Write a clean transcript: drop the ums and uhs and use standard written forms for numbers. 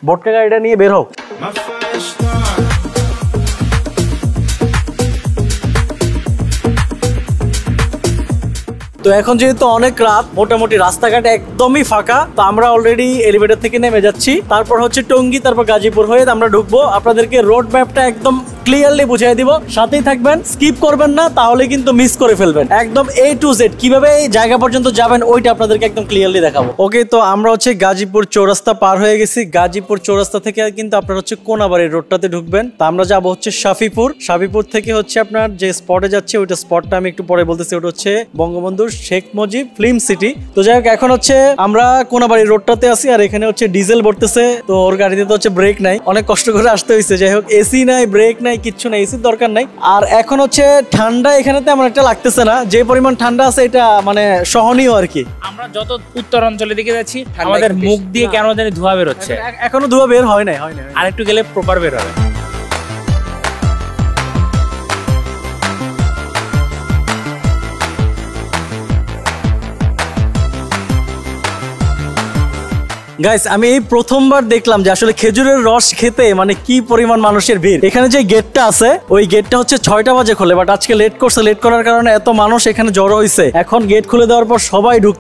ভোটকা গাড়িটা নিয়ে বের হোক। তো এখন যেহেতু অনেক রাত, মোটামুটি রাস্তাঘাট একদমই ফাঁকা, তো আমরা অলরেডি এলিভেটর থেকে নেমে যাচ্ছি। তারপর হচ্ছে টঙ্গী, তারপর গাজীপুর হয়ে আমরা ঢুকবো। আপনাদেরকে রোড ম্যাপটা একদম ক্লিয়ারলি বুঝিয়ে দিব, সাথেই থাকবেন, স্কিপ করবেন না, তাহলে কিন্তু মিস করে ফেলবেন। একদম A to Z কিভাবে এই জায়গা পর্যন্ত যাবেন ওইটা আপনাদেরকে একদম ক্লিয়ারলি দেখাবো। ওকে, তো আমরা হচ্ছে গাজীপুর চৌরাস্তা পার হয়ে গেছি। গাজীপুর চৌরাস্তা থেকে কিন্তু আপনার হচ্ছে কোনাবাড়ি রোডটাতে ঢুকবেন। তা আমরা যাবো হচ্ছে শাফিপুর। শাফিপুর থেকে হচ্ছে আপনার যে স্পটে যাচ্ছে ওইটা স্পটটা আমি একটু পরে বলতেছি, ওটা হচ্ছে বঙ্গবন্ধুর শেখ মুজিব ফিল্ম সিটি। তো যাই হোক, এখন হচ্ছে আমরা কোনাবাড়ি রোডটাতে আছি, আর এখানে হচ্ছে ডিজেল ভরতেছে। তো ওর গাড়িতে তো হচ্ছে ব্রেক নাই, অনেক কষ্ট করে আসতে হয়েছে। যাই হোক, এসি নাই, ব্রেক নাই, কিচ্ছু নাই, এসির দরকার নাই। আর এখন হচ্ছে ঠান্ডা এখানে তেমন একটা লাগতেছে না, যে পরিমাণ ঠান্ডা আছে এটা মানে সহনীয় আর কি। আমরা যত উত্তর অঞ্চলের দিকে যাচ্ছি আমাদের মুখ দিয়ে কেন জানি ধোঁয়া বের হচ্ছে। এখনো ধোঁয়া বের হয় নাই, আর একটু গেলে প্রপার বের হবে। গাইস, আমি এই প্রথমবার দেখলাম যে আসলে খেজুরের রস খেতে মানে কি পরিমাণ মানুষের ভিড়। এখানে যে গেটটা আছে ওই গেটটা হচ্ছে 6টা বাজে খোলে, বাট আজকে লেট করছে। লেট করার কারণে এত মানুষ এখানে জড়ো হয়েছে। এখন গেট খুলে দেওয়ার পর সবাই